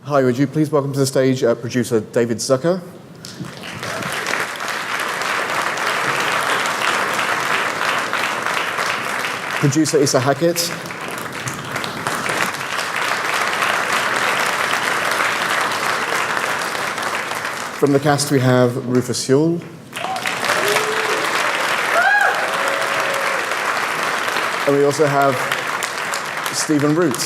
Hi, would you please welcome to the stage producer David Zucker. Producer Issa Hackett. From the cast we have Rufus Sewell. And we also have Stephen Root.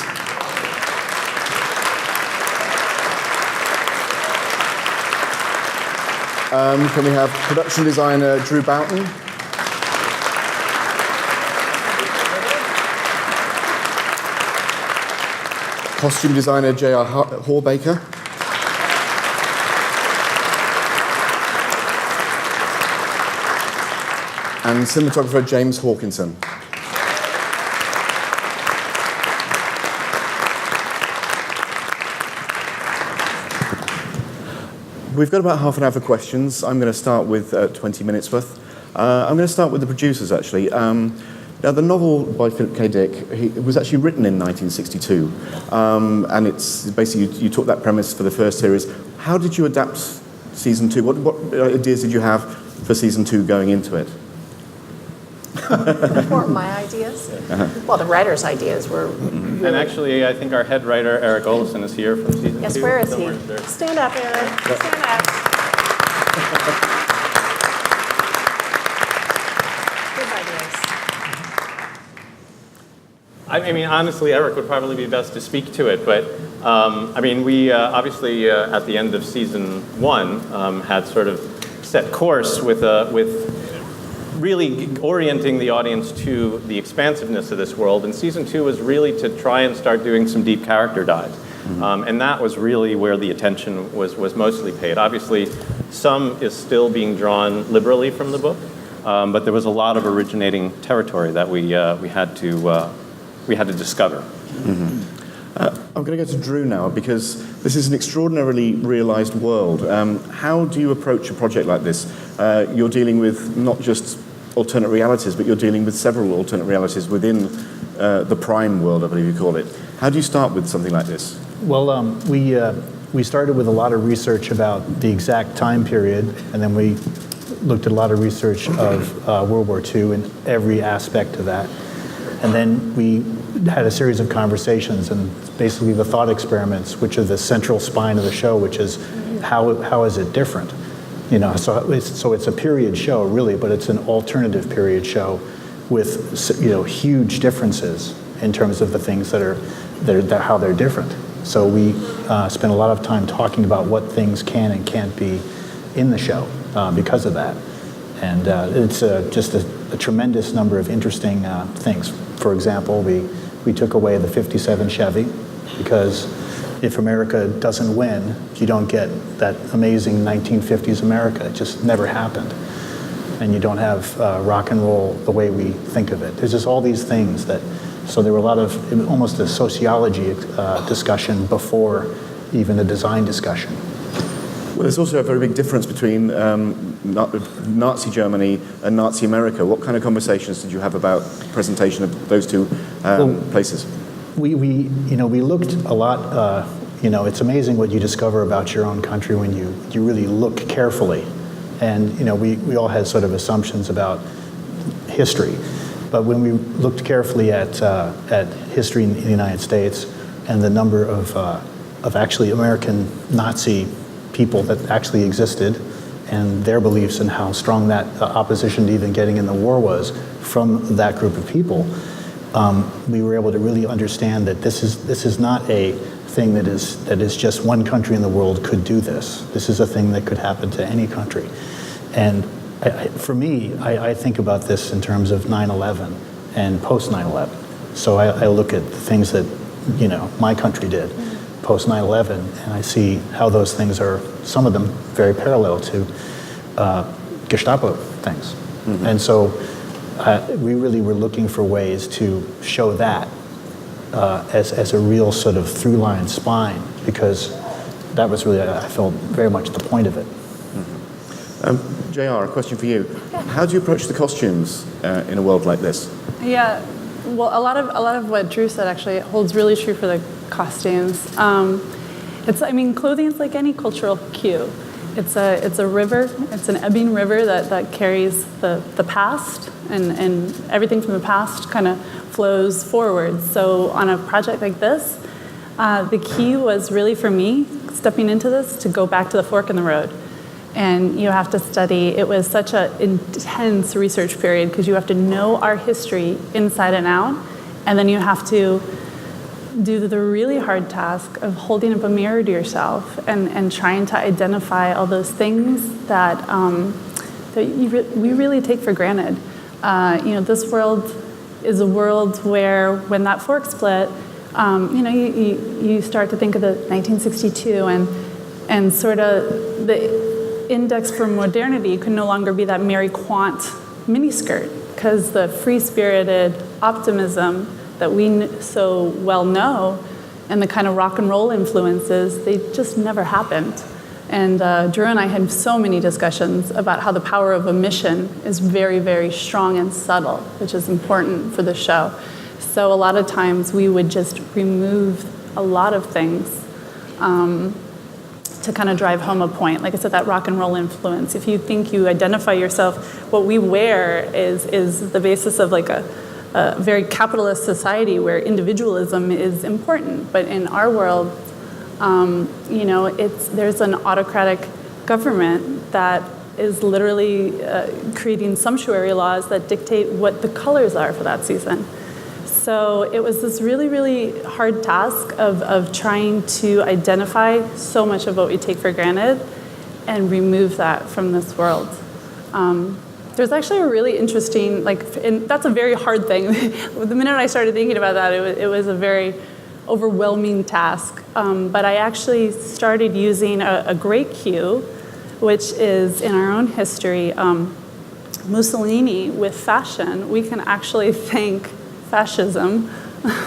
Can we have production designer Drew Boughton? Costume designer J.R. Horbaker. And cinematographer James Hawkinson. We've got about half an hour for questions. I'm going to start with 20 minutes worth. I'm going to start with the producers, actually. Now, the novel by Philip K. Dick, it was actually written in 1962, and it's basically, you took that premise for the first series. How did you adapt season 2? What ideas did you have for season 2 going into it? What were my ideas? Well, the writer's ideas were really... And actually, I think our head writer, Eric Olson, is here from season 2. Yes, where is he? Stand up, Eric. Stand up. Good ideas. I mean, honestly, Eric would probably be best to speak to it, but I mean, we obviously at the end of season 1 had sort of set course with really orienting the audience to the expansiveness of this world, and season 2 was really to try and start doing some deep character dives. And that was really where the attention was mostly paid. Obviously, some is still being drawn liberally from the book, but there was a lot of originating territory that we had to discover. I'm going to go to Drew now, because this is an extraordinarily realized world. How do you approach a project like this? You're dealing with not just alternate realities, but you're dealing with several alternate realities within the prime world, I believe you call it. How do you start with something like this? Well, we started with a lot of research about the exact time period, and then we looked at a lot of research of World War II and every aspect of that. And then we had a series of conversations, and basically the thought experiments, which are the central spine of the show, which is how is it different? You know, so it's a period show, really, but it's an alternative period show with, you know, huge differences in terms of the things that are how they're different. So we spent a lot of time talking about what things can and can't be in the show because of that. And it's just a tremendous number of interesting things. For example, we took away the 57 Chevy, because if America doesn't win, you don't get that amazing 1950s America. It just never happened. And you don't have rock and roll the way we think of it. There's just all these things that, so there were a lot of, almost a sociology discussion before even a design discussion. Well, there's also a very big difference between Nazi Germany and Nazi America. What kind of conversations did you have about presentation of those two places? We looked a lot. It's amazing what you discover about your own country when you really look carefully. And we all had sort of assumptions about history, but when we looked carefully at history in the United States and the number of actually American Nazi people that actually existed, and their beliefs and how strong that opposition to even getting in the war was from that group of people, we were able to really understand that this is not a thing that is just one country in the world could do this. This is a thing that could happen to any country. And for me, I think about this in terms of 9/11 and post 9/11. So I look at the things that my country did post 9/11, and I see how those things are, some of them very parallel to Gestapo things. Mm-hmm. And so we really were looking for ways to show that as a real sort of through line spine, because that was really, I felt, very much the point of it. Mm-hmm. JR, a question for you. Yeah. How do you approach the costumes in a world like this? Yeah, well, a lot of what Drew said actually holds really true for the costumes. I mean, clothing is like any cultural cue. It's a river. It's an ebbing river that carries the past, and everything from the past kind of flows forward. So on a project like this, the key was really for me, stepping into this, to go back to the fork in the road. And you have to study. It was such an intense research period because you have to know our history inside and out, and then you have to do the really hard task of holding up a mirror to yourself and trying to identify all those things that we really take for granted. This world is a world where when that fork split, you start to think of the 1962 and sort of the index for modernity could no longer be that Mary Quant miniskirt, because the free-spirited optimism that we so well know and the kind of rock and roll influences, they just never happened. And Drew and I had so many discussions about how the power of omission is very, very strong and subtle, which is important for the show. So a lot of times we would just remove a lot of things to kind of drive home a point. Like I said, that rock and roll influence. If you think you identify yourself, what we wear is the basis of like a very capitalist society where individualism is important. But in our world, there's an autocratic government that is literally creating sumptuary laws that dictate what the colors are for that season. So it was this really, really hard task of trying to identify so much of what we take for granted and remove that from this world. There's actually a really interesting, and that's a very hard thing. The minute I started thinking about that, it was a very overwhelming task. But I actually started using a great cue, which is in our own history, Mussolini with fashion. We can actually thank fascism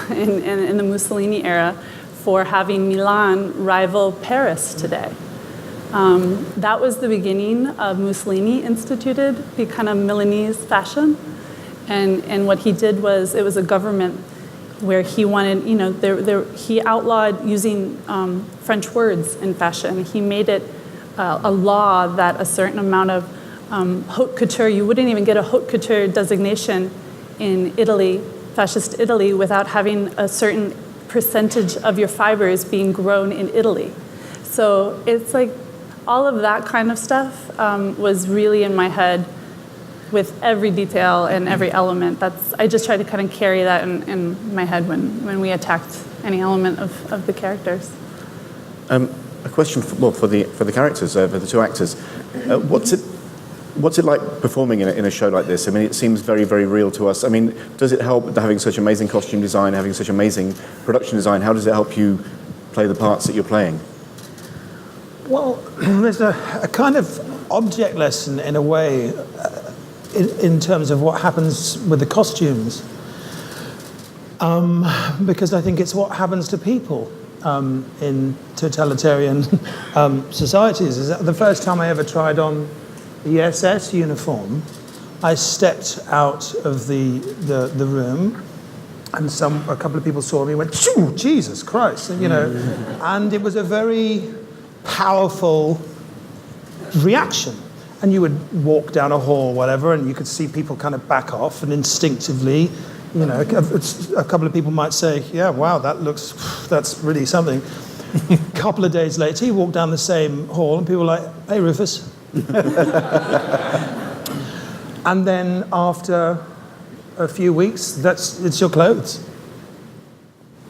in the Mussolini era for having Milan rival Paris today. That was the beginning of Mussolini instituted the kind of Milanese fashion. And what he did was, it was a government where he wanted, he outlawed using French words in fashion. He made it a law that a certain amount of haute couture, you wouldn't even get a haute couture designation in Italy, fascist Italy, without having a certain percentage of your fibers being grown in Italy. So it's like all of that kind of stuff was really in my head with every detail and every element. I just tried to kind of carry that in my head when we attacked any element of the characters. A question for the characters, for the two actors. What's it like performing in a show like this? I mean, it seems very, very real to us. I mean, does it help having such amazing costume design, having such amazing production design? How does it help you play the parts that you're playing? Well, there's a kind of object lesson in a way in terms of what happens with the costumes. Because I think it's what happens to people in totalitarian societies. Is that the first time I ever tried on the SS uniform, I stepped out of the room, and a couple of people saw me and went, "Shoo, Jesus Christ," and it was a very powerful reaction. And you would walk down a hall, whatever, and you could see people kind of back off, and instinctively, a couple of people might say, "Yeah, wow, that's really something." A couple of days later, you walk down the same hall, and people are like, "Hey, Rufus." And then after a few weeks, it's your clothes.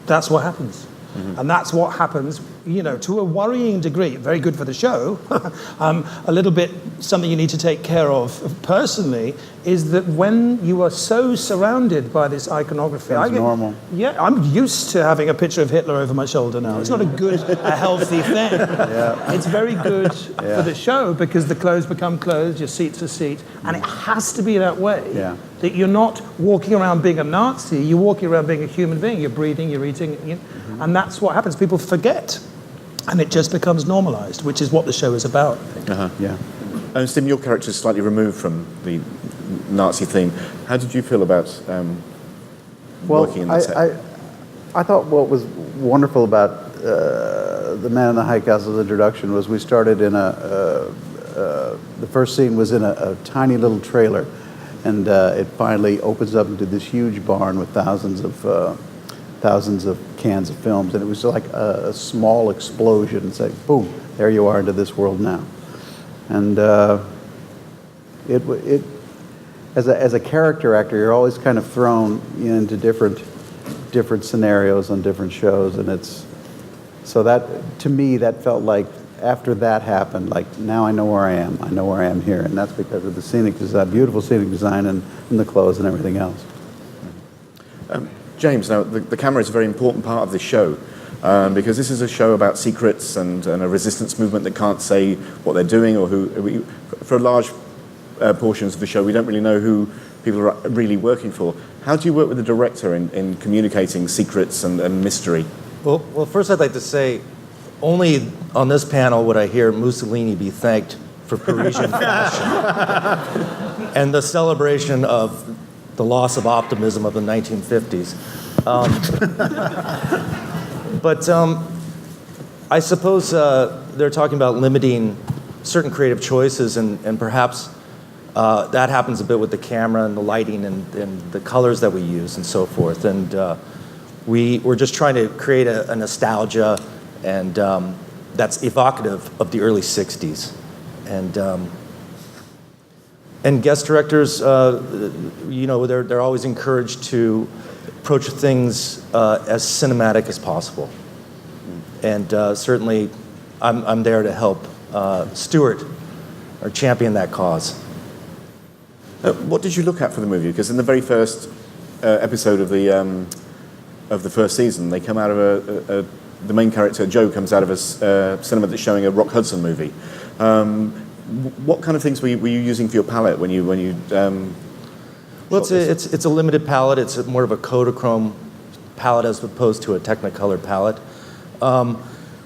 That's what happens. Mm-hmm. And that's what happens, to a worrying degree. Very good for the show. A little bit something you need to take care of personally is that when you are so surrounded by this iconography, normal. Yeah, I'm used to having a picture of Hitler over my shoulder now. It's not a healthy thing. Yeah. It's very good for the show because the clothes become clothes, your seat's a seat, and it has to be that way. Yeah. That you're not walking around being a Nazi, you're walking around being a human being. You're breathing, you're eating, and that's what happens. People forget, and it just becomes normalized, which is what the show is about. Yeah. And Stim, your character is slightly removed from the Nazi theme. How did you feel about working in that set? I thought what was wonderful about the Man in the High Castle's introduction was we started in the first scene was in a tiny little trailer, and it finally opens up into this huge barn with thousands of cans of films, and it was like a small explosion. It's like, boom, there you are into this world now. And it as a character actor, you're always kind of thrown into different scenarios on different shows, and so that, to me, that felt like after that happened, like now I know where I am. I know where I am here, and that's because of the scenic design, beautiful scenic design, and the clothes and everything else. James, now the camera is a very important part of this show because this is a show about secrets and a resistance movement that can't say what they're doing or who. For large portions of the show, we don't really know who people are really working for. How do you work with the director in communicating secrets and mystery? Well, first I'd like to say, only on this panel would I hear Mussolini be thanked for Parisian fashion and the celebration of the loss of optimism of the 1950s. But I suppose they're talking about limiting certain creative choices, and perhaps that happens a bit with the camera and the lighting and the colors that we use and so forth. And we're just trying to create a nostalgia and that's evocative of the early 60s. And guest directors, they're always encouraged to approach things as cinematic as possible. And certainly, I'm there to help steward or champion that cause. What did you look at for the movie? Because in the very first episode of the first season, they come out of the main character, Joe, comes out of a cinema that's showing a Rock Hudson movie. What kind of things were you using for your palette when you? Well, it's a limited palette. It's more of a Kodachrome palette as opposed to a Technicolor palette.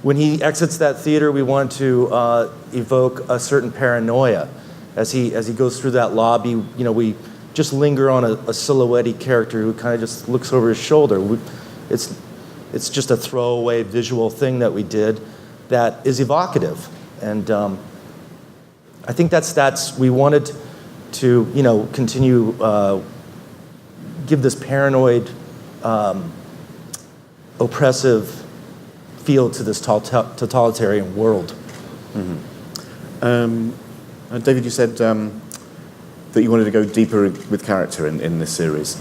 When he exits that theater, we want to evoke a certain paranoia. As he goes through that lobby, we just linger on a silhouette-y character who kind of just looks over his shoulder. It's just a throwaway visual thing that we did that is evocative, and I think that's we wanted to continue give this paranoid, oppressive feel to this totalitarian world. Mm-hmm. David, you said that you wanted to go deeper with character in this series.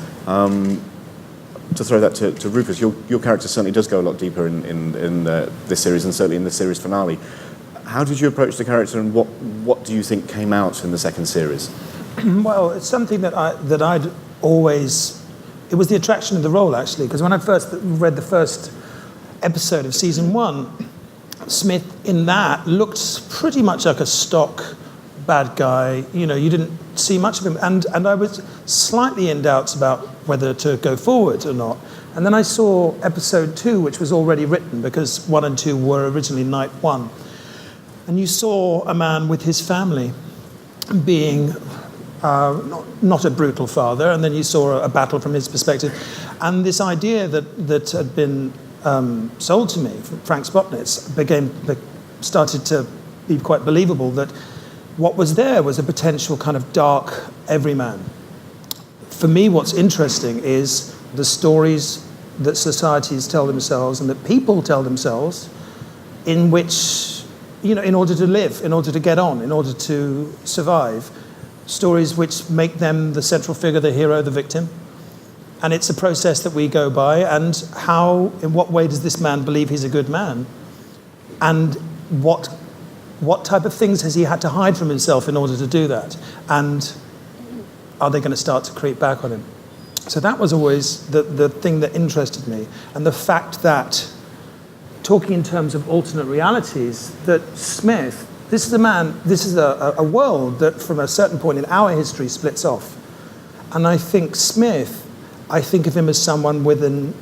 To throw that to Rufus, your character certainly does go a lot deeper in this series, and certainly in the series finale. How did you approach the character, and what do you think came out in the second series? Well, it's something that I'd always. It was the attraction of the role, actually, because when I first read the first episode of season 1, Smith in that looked pretty much like a stock bad guy. You didn't see much of him, and I was slightly in doubts about whether to go forward or not. And then I saw episode 2, which was already written because 1 and 2 were originally night 1. And you saw a man with his family being not a brutal father, and then you saw a battle from his perspective. And this idea that had been sold to me from Frank Spotnitz started to be quite believable, that what was there was a potential kind of dark everyman. For me, what's interesting is the stories that societies tell themselves and that people tell themselves in which, in order to live, in order to get on, in order to survive, stories which make them the central figure, the hero, the victim. And it's a process that we go by, and in what way does this man believe he's a good man? And what type of things has he had to hide from himself in order to do that? And are they going to start to creep back on him? So that was always the thing that interested me. And the fact that, talking in terms of alternate realities, that Smith, this is a world that from a certain point in our history splits off. And I think Smith, I think of him as someone with an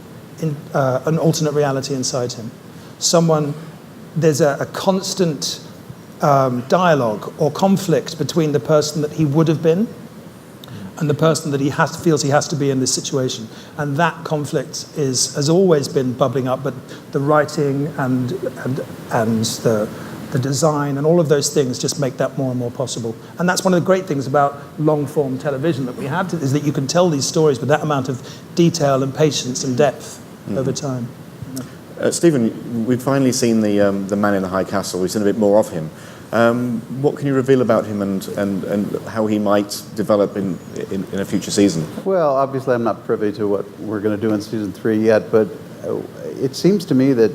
alternate reality inside him. There's a constant dialogue or conflict between the person that he would have been and the person that feels he has to be in this situation. And that conflict has always been bubbling up, but the writing and the design and all of those things just make that more and more possible. And that's one of the great things about long-form television that we have, is that you can tell these stories with that amount of detail and patience and depth over time. Stephen, we've finally seen the man in the high castle. We've seen a bit more of him. What can you reveal about him and how he might develop in a future season? Well, obviously I'm not privy to what we're going to do in season 3 yet, but it seems to me that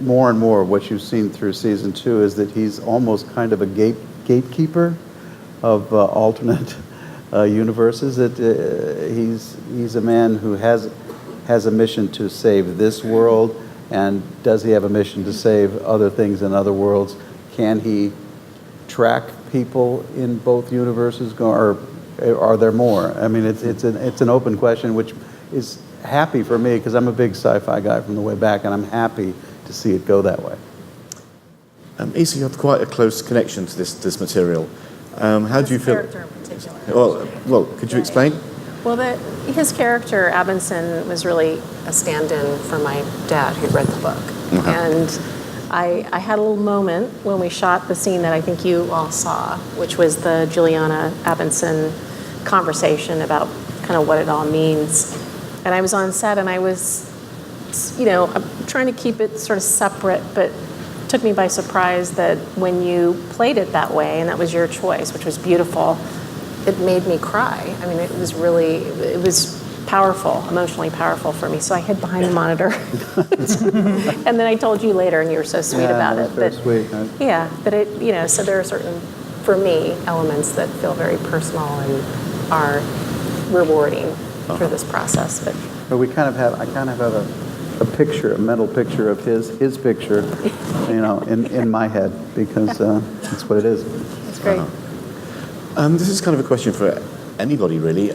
more and more of what you've seen through season 2 is that he's almost kind of a gatekeeper of alternate universes. That he's a man who has a mission to save this world, and does he have a mission to save other things in other worlds? Can he track people in both universes, or are there more? I mean, it's an open question, which is happy for me because I'm a big sci-fi guy from the way back, and I'm happy to see it go that way. Isa, you have quite a close connection to this material. How do you feel? Character in particular. Well, could you explain? Well, his character, Abinson, was really a stand-in for my dad, who read the book. And I had a little moment when we shot the scene that I think you all saw, which was the Juliana Abinson conversation about kind of what it all means. And I was on set, and I was, I'm trying to keep it sort of separate, but it took me by surprise that when you played it that way, and that was your choice, which was beautiful, it made me cry. I mean, it was powerful, emotionally powerful for me. So I hid behind the monitor. And then I told you later, and you were so sweet about it. Very sweet. Yeah, but so there are certain, for me, elements that feel very personal and are rewarding through this process. But I kind of have a picture, a mental picture of his picture, in my head, because that's what it is. it's great. This is kind of a question for anybody, really.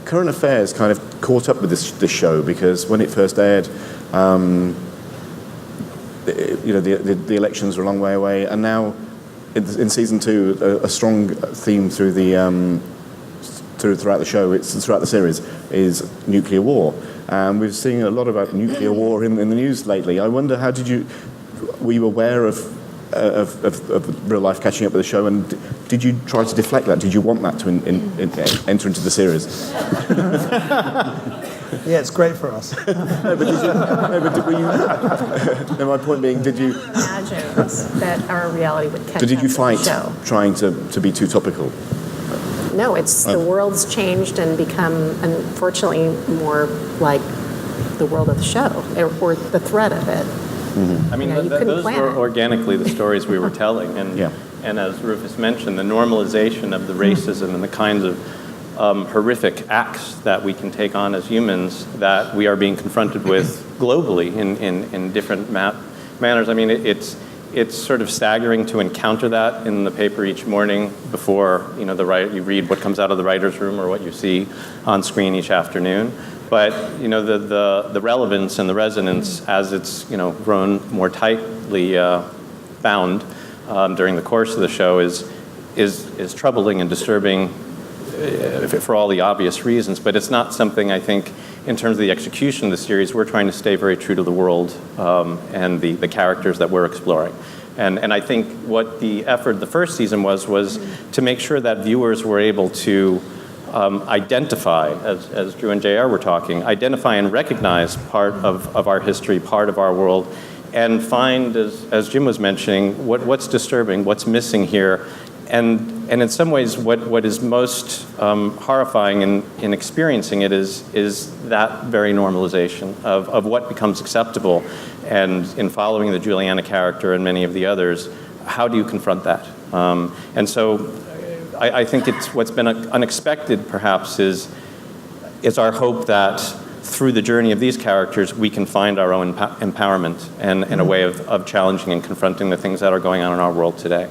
Current affairs kind of caught up with this show, because when it first aired, the elections were a long way away, and now in season 2, a strong theme through throughout the show, throughout the series, is nuclear war. We've seen a lot about nuclear war in the news lately. I wonder, were you aware of real life catching up with the show, and did you try to deflect that? Did you want that to enter into the series? Yeah, it's great for us. My point being, did you Imagine that our reality would catch up did you with fight the show. trying to be too topical? No, the world's changed and become, unfortunately, more like the world of the show, or the threat of it. I mean, you couldn't those plan were it. organically the stories we were telling. And as Rufus mentioned, the normalization of the racism and the kinds of horrific acts that we can take on as humans that we are being confronted with globally in different manners. I mean, it's sort of staggering to encounter that in the paper each morning before you read what comes out of the writer's room or what you see on screen each afternoon. But the relevance and the resonance as it's grown more tightly bound during the course of the show is troubling and disturbing for all the obvious reasons. But it's not something, I think, in terms of the execution of the series, we're trying to stay very true to the world and the characters that we're exploring. And I think what the effort the first season was to make sure that viewers were able to identify, as Drew and JR were talking, identify and recognize part of our history, part of our world, and find, as Jim was mentioning, what's disturbing, what's missing here. And in some ways, what is most horrifying in experiencing it is that very normalization of what becomes acceptable. And in following the Juliana character and many of the others, how do you confront that? And so I think what's been unexpected, perhaps, is our hope that through the journey of these characters, we can find our own empowerment and a way of challenging and confronting the things that are going on in our world today.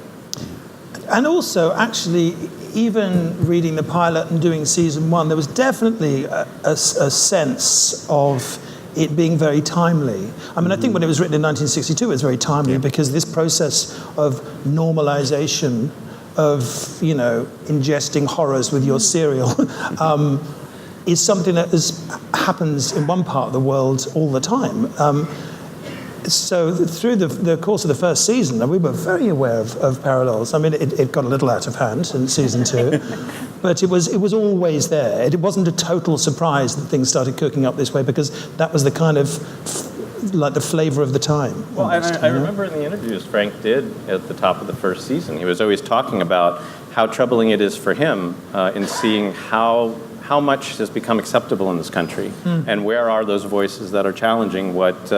And also, actually, even reading the pilot and doing season 1, there was definitely a sense of it being very timely. I mean, I think when it was written in 1962, it was very timely because this process of normalization of, you know, ingesting horrors with your cereal is something that happens in one part of the world all the time. So through the course of the first season, we were very aware of parallels. I mean, it got a little out of hand in season 2, but it was always there. It wasn't a total surprise that things started cooking up this way, because that was the kind of like the flavor of the time. Well, almost, I remember in the interviews Frank did at the top of the first season, he was always talking about how troubling it is for him in seeing how much has become acceptable in this country, and where are those voices that are challenging what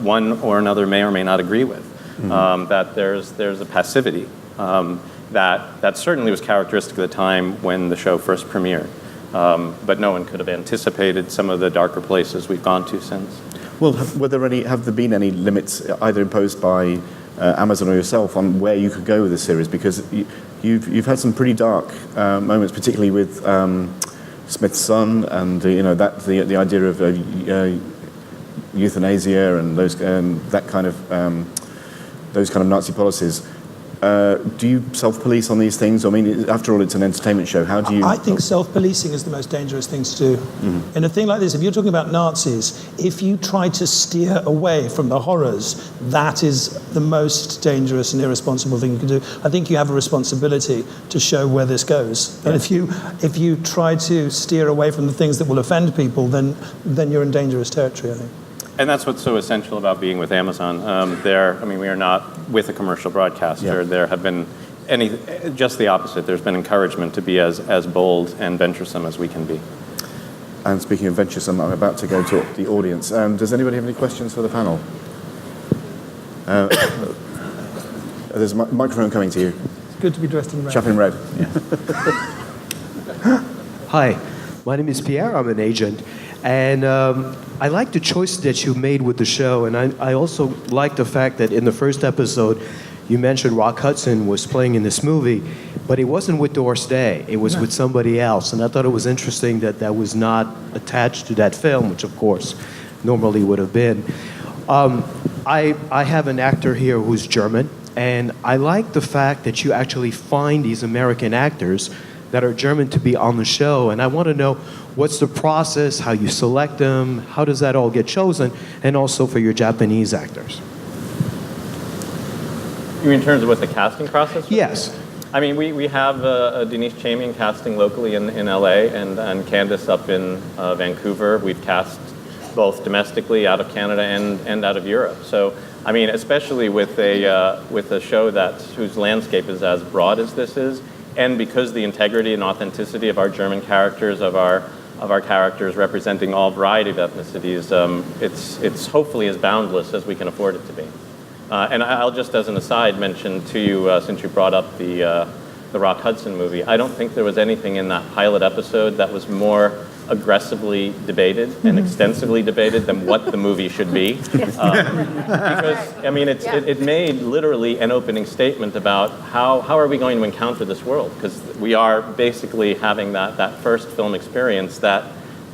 one or another may or may not agree with. That there's a passivity that certainly was characteristic of the time when the show first premiered, but no one could have anticipated some of the darker places we've gone to since. Well, have there been any limits either imposed by Amazon or yourself on where you could go with the series? Because you've had some pretty dark moments, particularly with Smith's son, and the idea of euthanasia and that kind of Nazi policies. Do you self-police on these things? I mean, after all, it's an entertainment show. How do you... I think self-policing is the most dangerous thing to do. In a thing like this, if you're talking about Nazis, if you try to steer away from the horrors, that is the most dangerous and irresponsible thing you can do. I think you have a responsibility to show where this goes. And if you try to steer away from the things that will offend people, then you're in dangerous territory, I think. And that's what's so essential about being with Amazon. We are not with a commercial broadcaster. Yeah. There have been just the opposite. There's been encouragement to be as bold and venturesome as we can be. And speaking of venturesome, I'm about to go to the audience. Does anybody have any questions for the panel? There's a microphone coming to you. It's good to be dressed in red. Chap in red. Hi, my name is Pierre. I'm an agent. And I like the choice that you made with the show, and I also like the fact that in the first episode, you mentioned Rock Hudson was playing in this movie, but it wasn't with Doris Day. It was with somebody else, and I thought it was interesting that was not attached to that film, which of course normally would have been. I have an actor here who's German, and I like the fact that you actually find these American actors that are German to be on the show, and I want to know what's the process, how you select them, how does that all get chosen, and also for your Japanese actors. You mean in terms of what the casting process was? Yes. I mean, we have Denise Chamian casting locally in LA and Candace up in Vancouver. We've cast both domestically out of Canada and out of Europe. So, I mean, especially with a show whose landscape is as broad as this is, and because the integrity and authenticity of our German characters, of our characters representing all variety of ethnicities, it's hopefully as boundless as we can afford it to be. And I'll just, as an aside, mention to you, since you brought up the Rock Hudson movie, I don't think there was anything in that pilot episode that was more aggressively debated and extensively debated than what the movie should be. Because, I mean, it made literally an opening statement about how are we going to encounter this world? Because we are basically having that first film experience that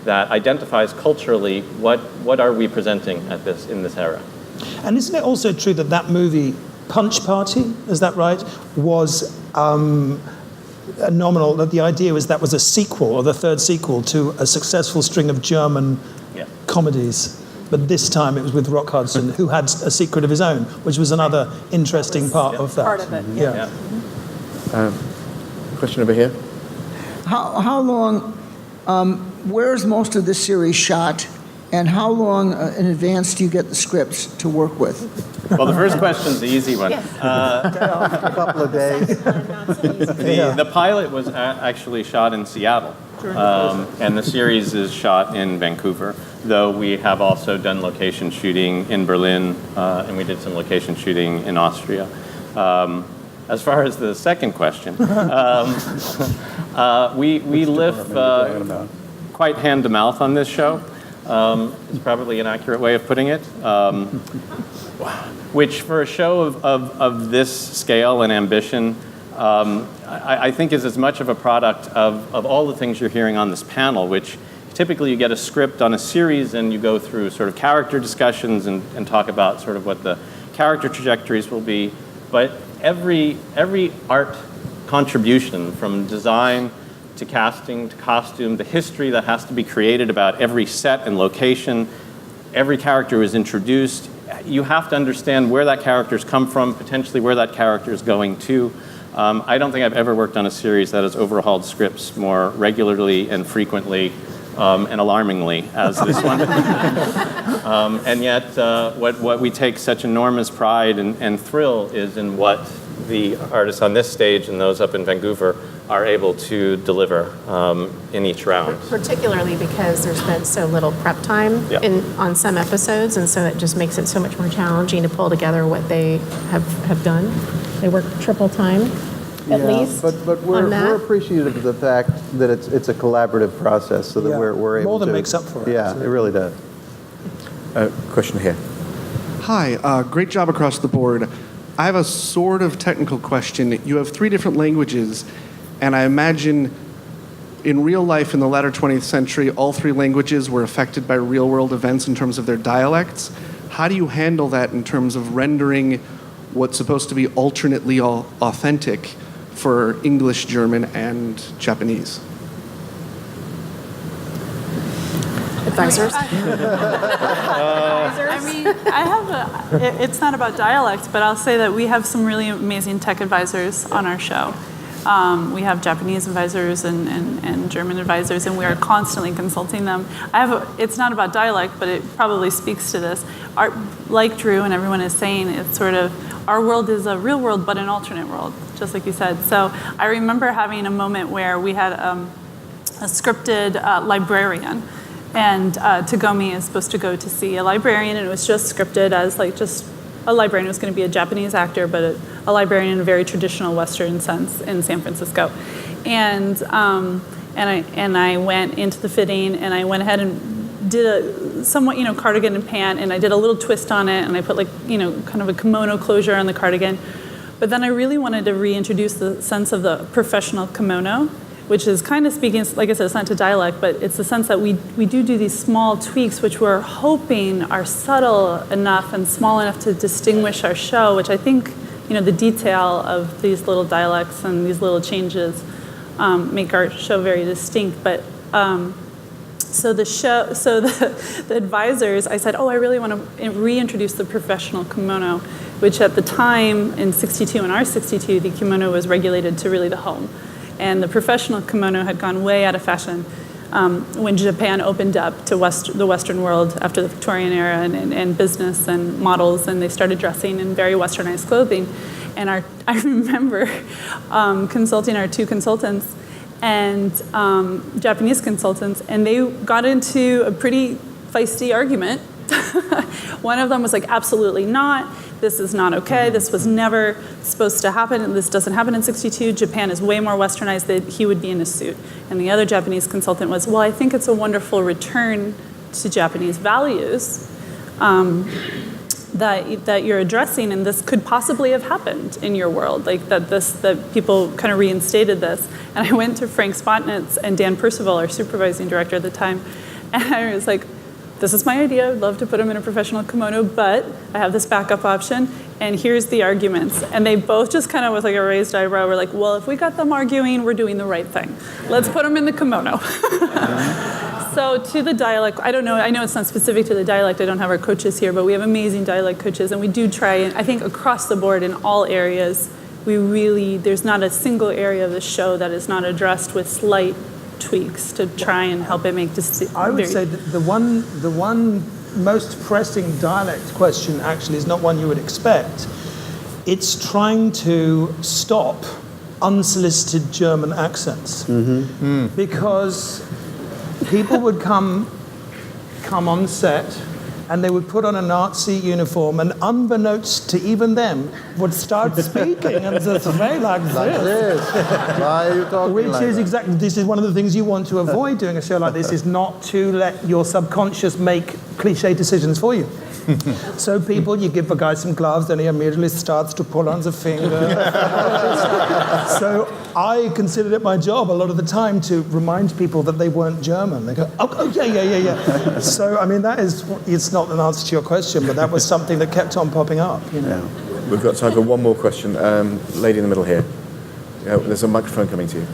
identifies culturally what are we presenting in this era. And isn't it also true that movie, Punch Party, is that right, was nominal, that the idea was that was a sequel, or the third sequel, to a successful string of German comedies. But this time it was with Rock Hudson, who had a secret of his own, which was another interesting part of that. Part of it, yeah. Question over here. How long, where's most of this series shot, and how long in advance do you get the scripts to work with? Well, the first question's the easy one. A couple of days. The pilot was actually shot in Seattle, and the series is shot in Vancouver, though we have also done location shooting in Berlin, and we did some location shooting in Austria. As far as the second question, we live quite hand-to-mouth on this show. Is probably an accurate way of putting it. Which, for a show of this scale and ambition, I think is as much of a product of all the things you're hearing on this panel, which typically you get a script on a series and you go through sort of character discussions and talk about sort of what the character trajectories will be. But every art contribution from design to casting to costume, the history that has to be created about every set and location, every character is introduced. You have to understand where that character's come from, potentially where that character is going to. I don't think I've ever worked on a series that has overhauled scripts more regularly and frequently and alarmingly as this one. And yet, what we take such enormous pride and thrill is in what the artists on this stage and those up in Vancouver are able to deliver in each round. Particularly because there's been so little prep time on some episodes, and so it just makes it so much more challenging to pull together what they have done. They work triple time, at least. But we're appreciative of the fact that it's a collaborative process, so that we're able more than to, makes up for it. Yeah, it really does. Question here. Hi, great job across the board. I have a sort of technical question. You have 3 different languages, and I imagine in real life in the latter 20th century, all 3 languages were affected by real-world events in terms of their dialects. How do you handle that in terms of rendering what's supposed to be alternately authentic for English, German, and Japanese? Advisors? I mean, it's not about dialect, but I'll say that we have some really amazing tech advisors on our show. We have Japanese advisors and German advisors, and we are constantly consulting them. It's not about dialect, but it probably speaks to this. Like Drew and everyone is saying, it's sort of, our world is a real world, but an alternate world, just like you said. So I remember having a moment where we had a scripted librarian, and Tagomi is supposed to go to see a librarian, and it was just scripted as like just a librarian. It was going to be a Japanese actor, but a librarian in a very traditional Western sense in San Francisco. And I went into the fitting, and I went ahead and did a somewhat, cardigan and pant, and I did a little twist on it, and I put kind of a kimono closure on the cardigan. But then I really wanted to reintroduce the sense of the professional kimono, which is kind of speaking, like I said, it's not to dialect, but it's the sense that we do these small tweaks, which we're hoping are subtle enough and small enough to distinguish our show, which I think, the detail of these little dialects and these little changes make our show very distinct. But so the advisors, I said, I really want to reintroduce the professional kimono, which at the time in '62, in our '62, the kimono was regulated to really the home. And the professional kimono had gone way out of fashion when Japan opened up to the Western world after the Victorian era and business and models, and they started dressing in very Westernized clothing. And I remember consulting our 2 consultants and Japanese consultants, and they got into a pretty feisty argument. One of them was like, absolutely not. This is not okay. This was never supposed to happen. And this doesn't happen in '62. Japan is way more Westernized that he would be in a suit. And the other Japanese consultant was, well, I think it's a wonderful return to Japanese values that you're addressing, and this could possibly have happened in your world, like that people kind of reinstated this. And I went to Frank Spotnitz and Dan Percival, our supervising director at the time, and I was like, this is my idea. I'd love to put him in a professional kimono, but I have this backup option, and here's the arguments. And they both just kind of with like a raised eyebrow were like, well, if we got them arguing, we're doing the right thing. Let's put them in the kimono. So to the dialect, I don't know. I know it's not specific to the dialect. I don't have our coaches here, but we have amazing dialect coaches, and we do try, and I think across the board in all areas, there's not a single area of the show that is not addressed with slight tweaks to try and help it make I would say that the one most pressing dialect question actually is not one you would expect. It's trying to stop unsolicited German accents. Because people would come on set and they would put on a Nazi uniform, and unbeknownst to even them, would start speaking and just say like this. Why are you talking Which like is that? exactly, this is one of the things you want to avoid doing a show like this, is not to let your subconscious make cliche decisions for you. So you give a guy some gloves, then he immediately starts to pull on the finger. So I considered it my job a lot of the time to remind people that they weren't German. They go, oh yeah. So, I mean, it's not an answer to your question, but that was something that kept on popping up. We've got time for one more question. Lady in the middle here. There's a microphone coming to you.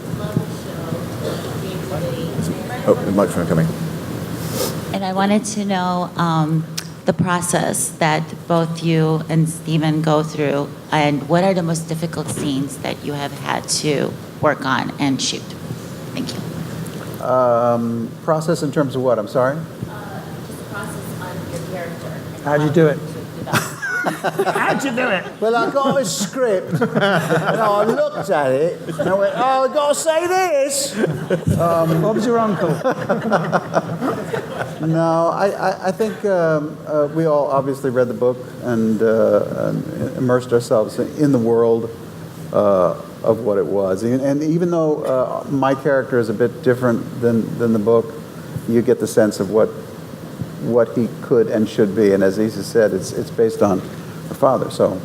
Oh, the microphone coming. And I wanted to know the process that both you and Stephen go through, and what are the most difficult scenes that you have had to work on and shoot? Thank you. Process in terms of what? I'm sorry? Just process on your character. How'd you do it? How'd you do it? Well, I got a script, and I looked at it, and I went, oh, I've got to say this. Bob's your uncle. No, I think we all obviously read the book and immersed ourselves in the world of what it was. And even though my character is a bit different than the book, you get the sense of what he could and should be. And as Isa said, it's based on her father. So,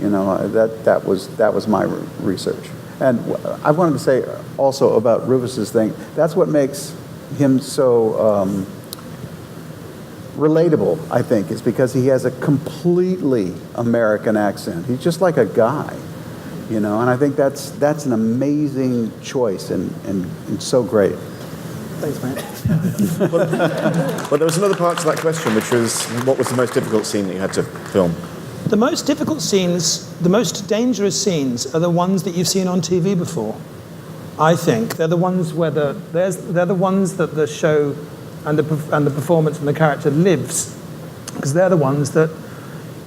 that was my research. And I wanted to say also about Rufus's thing. That's what makes him so relatable, I think, is because he has a completely American accent. He's just like a guy, and I think that's an amazing choice and so great. Thanks, man. Well, there was another part to that question, which was, what was the most difficult scene that you had to film? The most difficult scenes, the most dangerous scenes, are the ones that you've seen on TV before. I think they're the ones where they're the ones that the show and the performance and the character lives, because they're the ones that,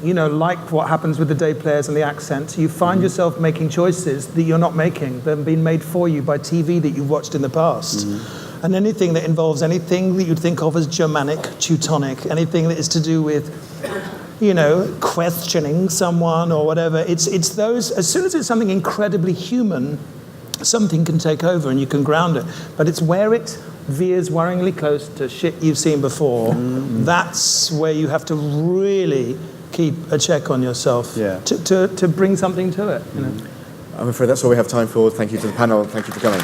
like what happens with the day players and the accents, you find yourself making choices that you're not making. They've been made for you by TV that you've watched in the past. And anything that involves anything that you'd think of as Germanic, Teutonic, anything that is to do with, questioning someone or whatever, it's those, as soon as it's something incredibly human, something can take over and you can ground it. But it's where it veers worryingly close to shit you've seen before, that's where you have to really keep a check on yourself to bring something to it. I'm afraid that's all we have time for. Thank you to the panel. Thank you for coming.